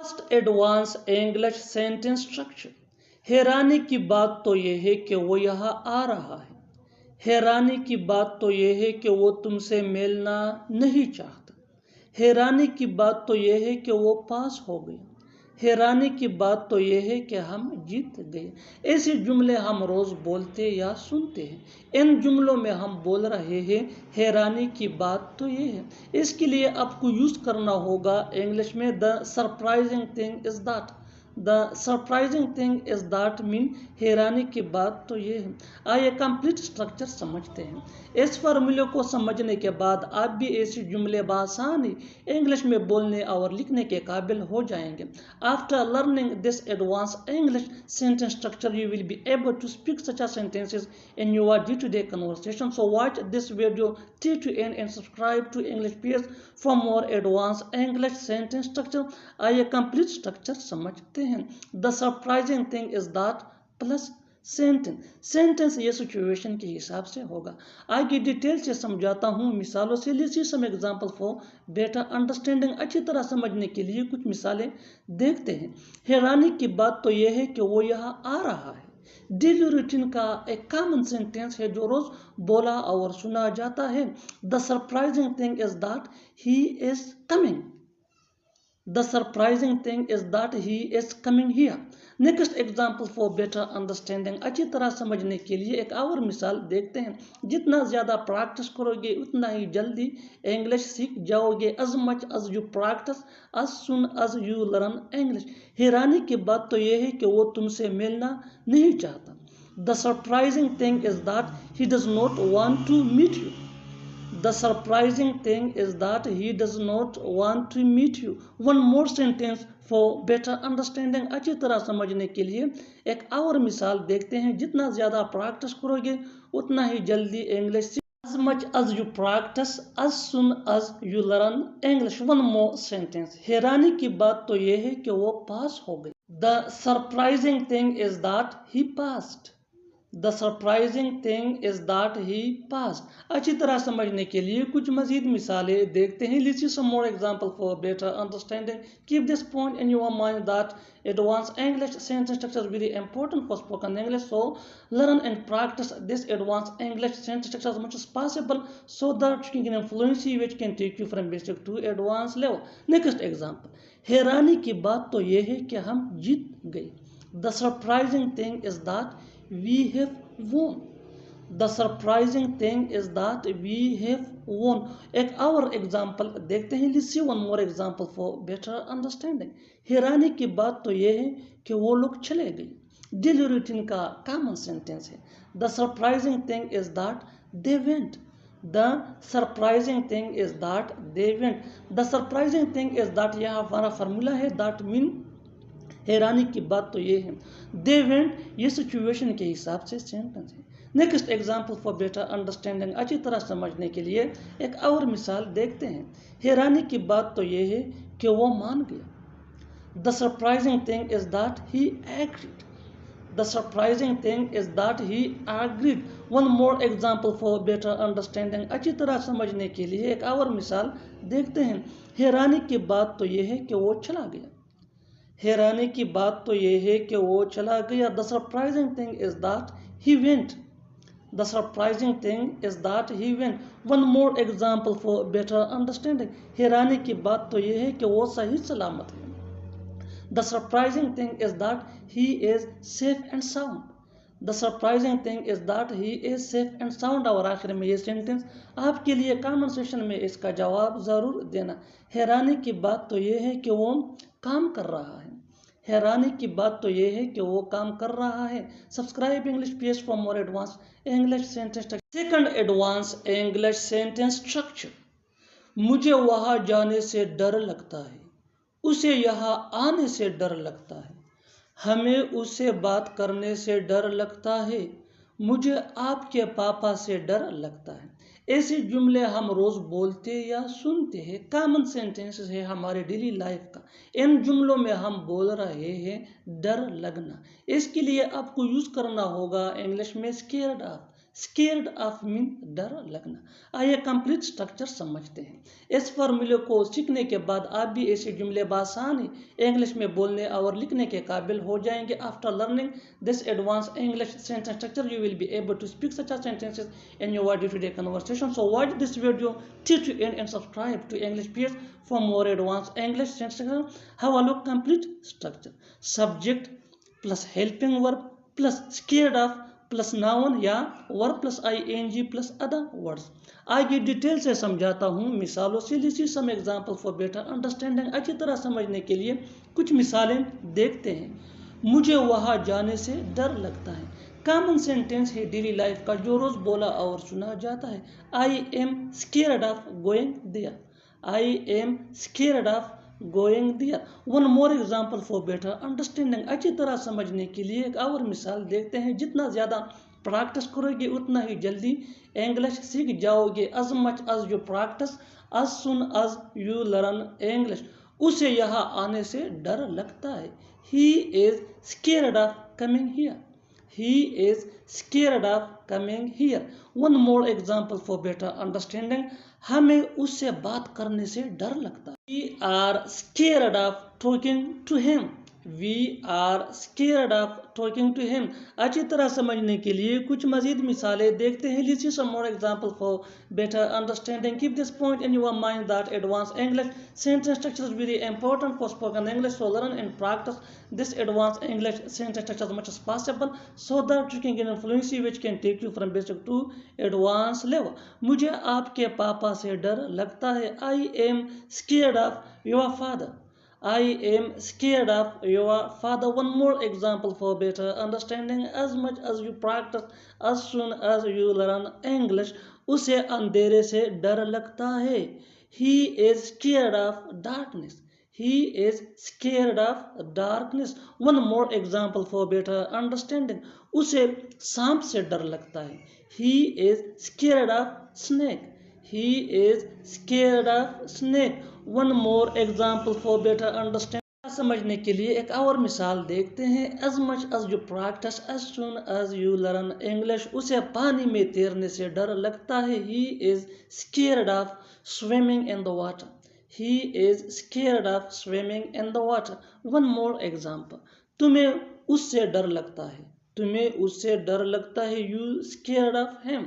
First advance English sentence structure. हैरानी की बात तो यह है कि वो यहाँ आ रहा है। हैरानी की बात तो यह है कि वो तुमसे मिलना नहीं चाहता। हैरानी की बात तो यह है कि वो पास हो गया। हैरानी की बात तो यह है कि हम जीत गए। ऐसे जुमले हम रोज़ बोलते या सुनते हैं। इन जुमलों में हम बोल रहे हैं हैरानी की बात तो ये है। इसके लिए आपको यूज़ करना होगा इंग्लिश में the surprising thing is that. The surprising thing is that mean हैरानी की बात तो ये है। आइए कंप्लीट स्ट्रक्चर समझते हैं। इस फार्मूले को समझने के बाद आप भी ऐसे जुमले बआसानी इंग्लिश में बोलने और लिखने के काबिल हो जाएंगे। After learning this advance English sentence structure you will be able to speak such a sentences in your day-to-day conversation. So watch this video till to end and subscribe to English PS for more advanced English sentence structure. आइए complete structure समझते हैं। The surprising thing is that plus sentence ये situation के हिसाब से होगा। आगे detail से समझाता हूँ मिसालों से। लीजिए some example for better understanding. अच्छी तरह समझने के लिए कुछ मिसालें देखते हैं। हैरानी की बात तो यह है कि वो यहाँ आ रहा है। डेली रूटीन का एक कॉमन सेंटेंस है जो रोज बोला और सुना जाता है। The surprising thing is that he is coming. The surprising thing is that he is coming here. Next example for better understanding. अच्छी तरह समझने के लिए एक और मिसाल देखते हैं। जितना ज़्यादा प्रैक्टिस करोगे उतना ही जल्दी इंग्लिश सीख जाओगे। As much as you practice, as soon as you learn English. हैरानी की बात तो यह है कि वो तुमसे मिलना नहीं चाहता। The surprising thing is that he does not want to meet you. The surprising thing is that he does not want to meet you. One more sentence for better understanding. अच्छी तरह समझने के लिए एक और मिसाल देखते हैं। जितना ज़्यादा प्रैक्टिस करोगे उतना ही जल्दी इंग्लिश सीख। As much as you practice, as soon as you learn English. One more sentence. हैरानी की बात तो ये है कि वो पास हो गई। The surprising thing is that he passed. The surprising thing is that he passed. अच्छी तरह समझने के लिए कुछ मजीद मिसालें देखते हैं। Let's see some more example for better understanding. Keep this point in your mind that advanced English sentence structure is very important for spoken English. So learn and practice this advanced English sentence structure as much as possible so that you can influence you which can take you from basic to advanced level. Next example. हैरानी की बात तो ये है कि हम जीत गए। The surprising thing is that we have won. The surprising thing is that we have won. एक और एग्जाम्पल देखते हैं। Let's see one more example for better understanding. हैरानी की बात तो ये है कि वो लोग चले गए। डेली रूटीन का कॉमन सेंटेंस है। The surprising thing is that they went. The surprising thing is that they went. The surprising thing is that यह हमारा फार्मूला है। That mean हैरानी की बात तो ये है। दे वेंट ये सिचुएशन के हिसाब से सेंटेंस है। Next example for better understanding. अच्छी तरह समझने के लिए एक और मिसाल देखते हैं। हैरानी की बात तो ये है कि वो मान गया। The surprising thing is that he agreed. The surprising thing is that he agreed. One more example for better understanding. अच्छी तरह समझने के लिए एक और मिसाल देखते हैं। हैरानी की बात तो ये है कि वो चला गया। हैरानी की बात तो ये है कि वो चला गया। The surprising thing is that he went. The surprising thing is that he went. One more example for better understanding. हैरानी की बात तो ये है कि वो सही सलामत है। The surprising thing is that he is safe and sound. The surprising thing is that he is safe and sound. और आखिर में ये सेंटेंस आपके लिए कमेंट सेक्शन में इसका जवाब ज़रूर देना। हैरानी की बात तो ये है कि वो काम कर रहा है। हैरानी की बात तो ये है कि वो काम कर रहा है। Subscribe English PS for more advance English sentence structure. Second advance English sentence structure. मुझे वहाँ जाने से डर लगता है। उसे यहाँ आने से डर लगता है। हमें उससे बात करने से डर लगता है। मुझे आपके पापा से डर लगता है। ऐसे जुमले हम रोज़ बोलते या सुनते हैं। कॉमन सेंटेंसेस है हमारे डेली लाइफ का। इन जुमलों में हम बोल रहे हैं डर लगना। इसके लिए आपको यूज़ करना होगा इंग्लिश में scared of. Scared of mean डर लगना। आइए कंप्लीट स्ट्रक्चर समझते हैं। इस फॉर्मूले को सीखने के बाद आप भी ऐसे जुमले बासानी इंग्लिश में बोलने और लिखने के काबिल हो जाएंगे। After learning this advance English sentence structure you will be able to speak such sentences in your day to day conversation. So watch this video till to end and subscribe to English PS for more advanced English sentence structure. Have a look complete structure. Subject plus helping verb plus scared of plus noun या verb plus ing plus other words. आगे detail से समझाता हूँ मिसालों से। लीजिए some example for better understanding. अच्छी तरह समझने के लिए कुछ मिसालें देखते हैं। मुझे वहाँ जाने से डर लगता है। कॉमन सेंटेंस है डेली लाइफ का जो रोज बोला और सुना जाता है। I am scared of going there. I am scared of going there. One more example for better understanding. अच्छी तरह समझने के लिए एक और मिसाल देखते हैं। जितना ज़्यादा प्रैक्टिस करोगे उतना ही जल्दी इंग्लिश सीख जाओगे। as much as you practice as soon as you learn English। उसे यहाँ आने से डर लगता है। he is scared of coming here। he is scared of coming here। one more example for better understanding। हमें उससे बात करने से डर लगता है। we are scared of talking to him। we are scared of talking to him। अच्छी तरह समझने के लिए कुछ मजीद मिसालें देखते हैं। Let's see some more example for better understanding। Keep this point in your mind that advanced English sentence structure is very important for spoken English, so learn and practice this advanced English sentence structure as much as possible so that you can gain fluency which can take you from basic to advanced level। मुझे आपके पापा से डर लगता है। I am scared of your father। I am scared of your father। One more example for better understanding। as much as you practice as soon as you learn English। उसे अंधेरे से डर लगता है। He is scared of darkness। He is scared of darkness। One more example for better understanding। उसे सांप से डर लगता है। He is scared of snake। He is scared of snake। One more example for better understanding। समझने के लिए एक और मिसाल देखते हैं। as much as you practice as soon as you learn English। उसे पानी में तैरने से डर लगता है। He is scared of swimming in the water। He is scared of swimming in the water। One more example। तुम्हें उससे डर लगता है। तुम्हें उससे डर लगता है। You scared of him।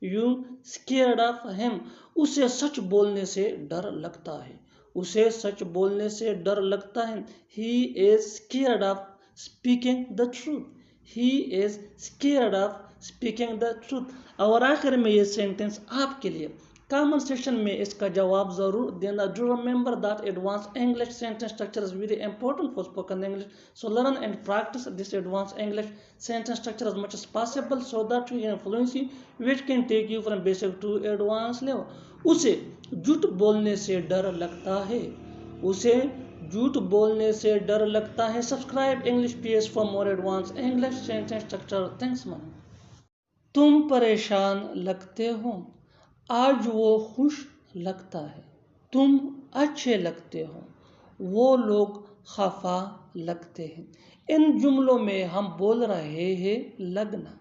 You scared of him। उसे सच बोलने से डर लगता है। उसे सच बोलने से डर लगता है। He is scared of speaking the truth। He is scared of speaking the truth। और आखिर में ये सेंटेंस आपके लिए कमेंट सेक्शन में इसका जवाब जरूर देना। Do remember that advance English sentence structure is very important for spoken English, so learn and practice this advance English sentence structure as much as possible so that you gain fluency which can take you from basic to advanced level। उसे झूठ बोलने से डर लगता है। उसे झूठ बोलने से डर लगता है। Subscribe English PS for more advance English sentence structure. Thanks man. तुम परेशान लगते हो। आज वो खुश लगता है। तुम अच्छे लगते हो। वो लोग खफा लगते हैं। इन जुमलों में हम बोल रहे हैं लगना।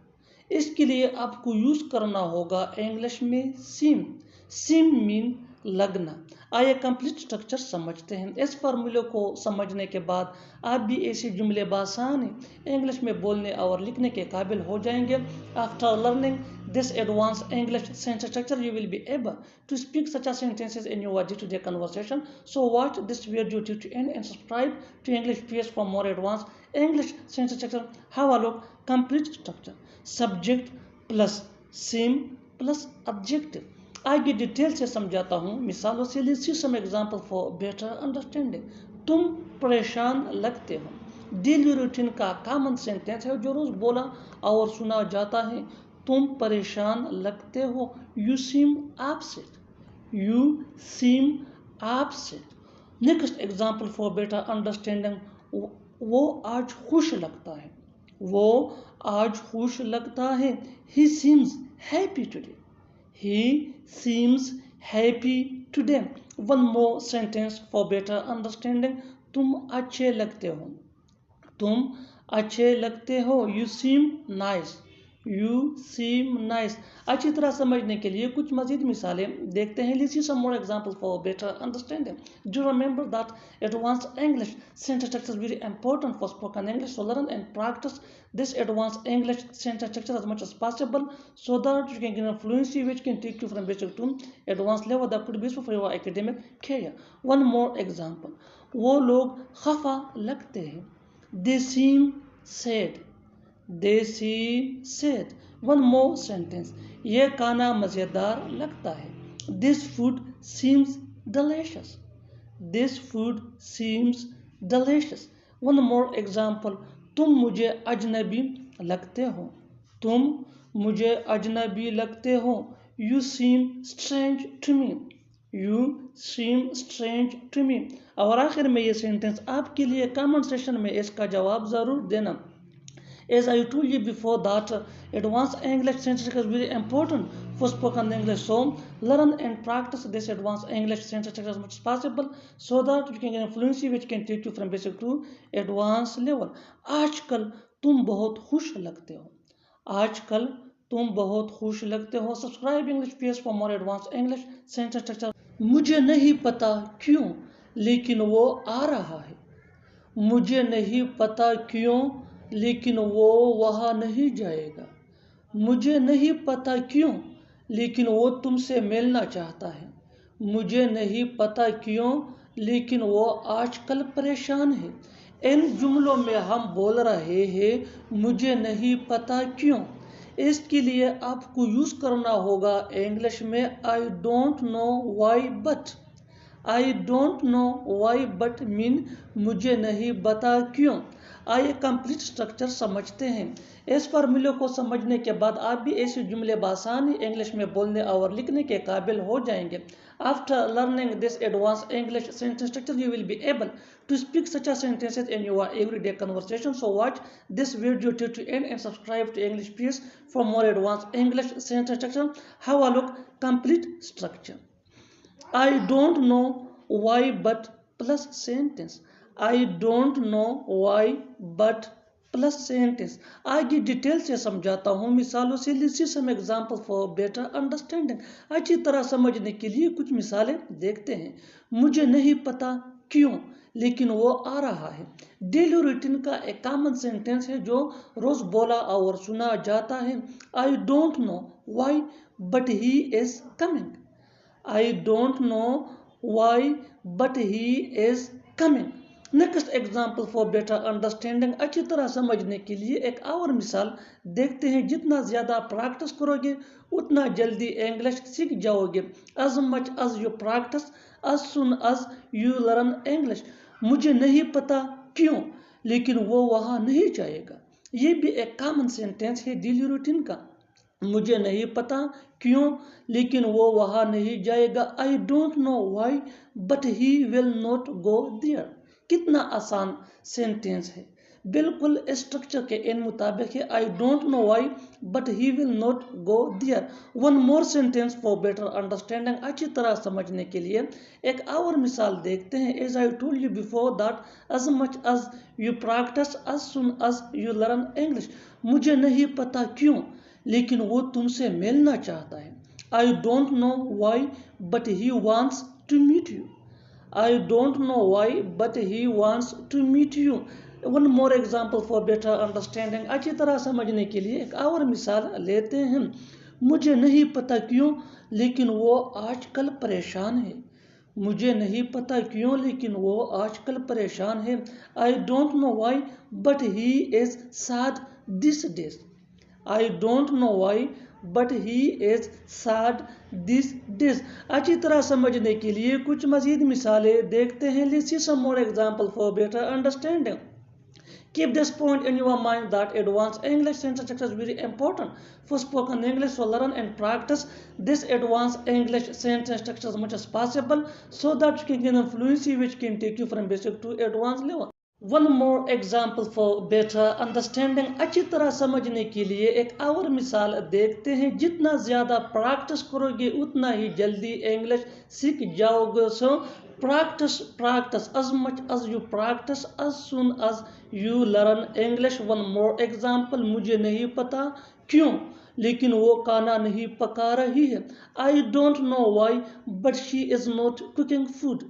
इसके लिए आपको यूज करना होगा इंग्लिश में सीम। सीम मीन लगना। आइए कंप्लीट स्ट्रक्चर समझते हैं। इस फार्मूले को समझने के बाद आप भी ऐसे जुमले बासानी इंग्लिश में बोलने और लिखने के काबिल हो जाएंगे। After learning this advanced English sentence structure you will be able to speak such as sentences in your day-to-day conversation। So watch this video till to end and subscribe to English PS for more advanced English sentence structure। Have a look complete structure। Subject plus seem plus adjective। आगे detail से समझाता हूँ मिसालों से। Let's see some example for better understanding। तुम परेशान लगते हो। डेली रूटीन का कॉमन सेंटेंस है जो रोज बोला और सुना जाता है। तुम परेशान लगते हो। You seem upset. You seem upset. Next example for better understanding. वो आज खुश लगता है। वो आज खुश लगता है। ही seems happy today. He seems happy today. One more sentence for better understanding. तुम अच्छे लगते हो। तुम अच्छे लगते हो। You seem nice. You seem nice. अच्छी तरह समझने के लिए कुछ मजीद मिसालें देखते हैं. Let's see some more examples for better understanding. Do remember that advanced English sentence structure is very important for spoken English. So learn and practice this advanced English sentence structure as much as possible so that you can gain fluency which can take you from basic to advanced level that could be useful for your academic career. One more example. वो लोग खफा लगते हैं. They seem sad. They seem sad. One more sentence. ये खाना मज़ेदार लगता है. This food seems delicious. This food seems delicious. One more example. तुम मुझे अजनबी लगते हो. तुम मुझे अजनबी लगते हो. You seem strange to me. You seem strange to me. और आखिर में ये सेंटेंस आपके लिए कमेंट सेक्शन में इसका जवाब ज़रूर देना. As I told you before that advanced English sentence is very important for spoken English. So learn and practice this advanced English sentence as much as possible so that you can get fluency which can take you from basic to advanced level. आजकल तुम बहुत खुश लगते हो. आजकल तुम बहुत खुश लगते हो. Subscribe English PS for more advanced English sentence structure. मुझे नहीं पता क्यों लेकिन वो आ रहा है. मुझे नहीं पता क्यों लेकिन वो वहाँ नहीं जाएगा. मुझे नहीं पता क्यों लेकिन वो तुमसे मिलना चाहता है. मुझे नहीं पता क्यों लेकिन वो आजकल परेशान है. इन जुमलों में हम बोल रहे हैं मुझे नहीं पता क्यों. इसके लिए आपको यूज़ करना होगा इंग्लिश में आई don't know why but. I don't know why but mean मुझे नहीं पता क्यों. आइए कंप्लीट स्ट्रक्चर समझते हैं. इस फॉर्मूले को समझने के बाद आप भी ऐसे जुमले बासानी इंग्लिश में बोलने और लिखने के काबिल हो जाएंगे. After learning this advance English sentence structure you will be able to speak such a sentences in your everyday conversation. So watch this video till to end and subscribe to English PS for more advanced English sentence structure. Have a look complete structure. I don't know why but plus sentence. I don't know why but plus sentence. आगे detail से समझाता हूँ मिसालों से. List some example for better understanding. अच्छी तरह समझने के लिए कुछ मिसालें देखते हैं. मुझे नहीं पता क्यों लेकिन वो आ रहा है. डेली रूटीन का एक कॉमन सेंटेंस है जो रोज बोला और सुना जाता है. I don't know why but he is coming. I don't know why but he is coming. Next example for better understanding. अच्छी तरह समझने के लिए एक और मिसाल देखते हैं. जितना ज़्यादा प्रैक्टिस करोगे उतना जल्दी इंग्लिश सीख जाओगे. As much as you practise as soon as you learn English. मुझे नहीं पता क्यों लेकिन वो वहाँ नहीं जाएगा. ये भी एक कॉमन सेंटेंस है डेली रूटीन का. मुझे नहीं पता क्यों लेकिन वो वहाँ नहीं जाएगा. I don't know why but he will not go there. कितना आसान सेंटेंस है. बिल्कुल स्ट्रक्चर के इन मुताबिक है. I don't know why but he will not go there. One more sentence for better understanding. अच्छी तरह समझने के लिए एक और मिसाल देखते हैं. As I told you before that as much as you practise as soon as you learn English. मुझे नहीं पता क्यों लेकिन वो तुमसे मिलना चाहता है. I don't know why but he wants to meet you. I don't know why but he wants to meet you. One more example for better understanding. अच्छी तरह समझने के लिए एक और मिसाल लेते हैं. मुझे नहीं पता क्यों लेकिन वो आजकल परेशान है. मुझे नहीं पता क्यों लेकिन वो आजकल परेशान है. I don't know why but he is sad these days. I don't know why but he is sad these days. अच्छी तरह समझने के लिए कुछ मजीद मिसालें देखते हैं. Let's see some more example for better understanding. Keep this point in your mind that advanced English sentence structure is very important for spoken English. So learn and practice this advanced English sentence structure as much as possible so that you can gain fluency which can take you from basic to advanced level. One more example for better understanding. अच्छी तरह समझने के लिए एक और मिसाल देखते हैं. जितना ज़्यादा प्रैक्टिस करोगे उतना ही जल्दी इंग्लिश सीख जाओगे. सो Practice as much as you practice, as soon as you learn English. One more example. मुझे नहीं पता क्यों लेकिन वो खाना नहीं पका रही है. I don't know why but she is not cooking food.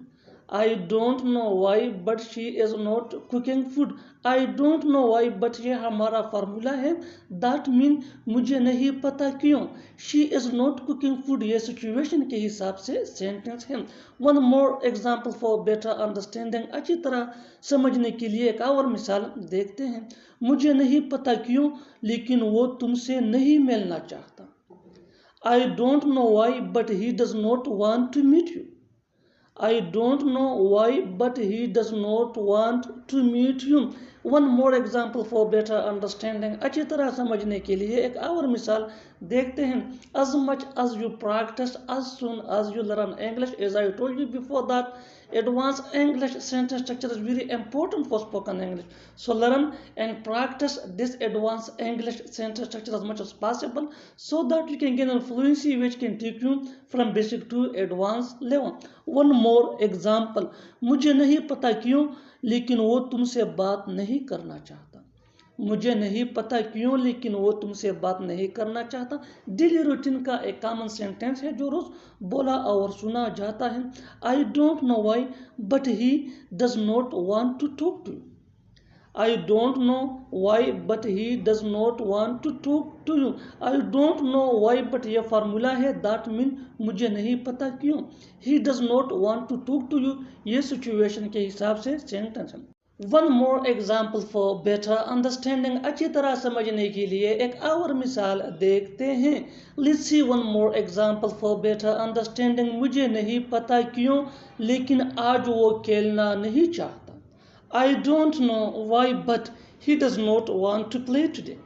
I don't know why but she is not cooking food. I don't know why but ये हमारा फार्मूला है. That mean मुझे नहीं पता क्यों. She is not cooking food ये situation के हिसाब से सेंटेंस है. One more example for better understanding. अच्छी तरह समझने के लिए एक और मिसाल देखते हैं. मुझे नहीं पता क्यों लेकिन वो तुमसे नहीं मिलना चाहता. I don't know why but he does not want to meet you. I don't know why but he does not want to meet you. One more example for better understanding. अच्छी तरह समझने के लिए एक और मिसाल देखते हैं. As much as you practice, as soon as you learn English. As I told you before that advanced English sentence structure is very important for spoken English. So learn and practice this advanced English sentence structure as much as possible so that you can gain fluency which can take you from basic to advanced level. One more example. मुझे नहीं पता क्यों लेकिन वो तुमसे बात नहीं करना चाहता. मुझे नहीं पता क्यों लेकिन वो तुमसे बात नहीं करना चाहता. डेली रूटीन का एक कॉमन सेंटेंस है जो रोज बोला और सुना जाता है. I don't know why but he does not want to talk to you. I don't know why but he does not want to talk to you. I don't know why but ये formula है. That mean मुझे नहीं पता क्यों. He does not want to talk to you ये situation के हिसाब से सेंटेंस है. One more example for better understanding. अच्छी तरह समझने के लिए एक और मिसाल देखते हैं. Let's see one more example for better understanding. मुझे नहीं पता क्यों लेकिन आज वो खेलना नहीं चाहता. I don't know why but he does not want to play today.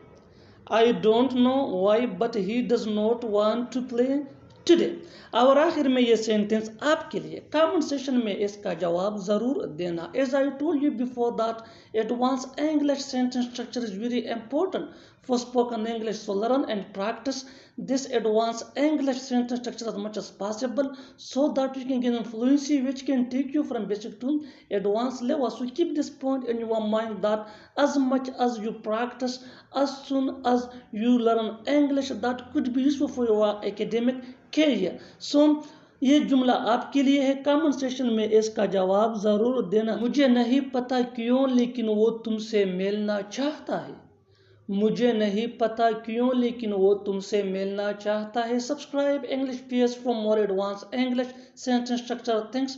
I don't know why but he does not want to play today. और आखिर में ये सेंटेंस आपके लिए कमेंट सेशन में इसका जवाब जरूर देना. As I told you before that advanced English sentence structure is very important for spoken English. So learn and practice this advanced English sentence structure as much as possible so that you can gain fluency which can take you from basic to advanced level. So keep this point in your mind that as much as you practice, as soon as you learn English, that could be useful for your academic career. So ये जुमला आपके लिए है. Comment session में इसका जवाब जरूर देना. मुझे नहीं पता क्यों लेकिन वो तुमसे मिलना चाहता है. मुझे नहीं पता क्यों लेकिन वो तुमसे मिलना चाहता है. Subscribe English PS for more advanced English sentence structure. Thanks.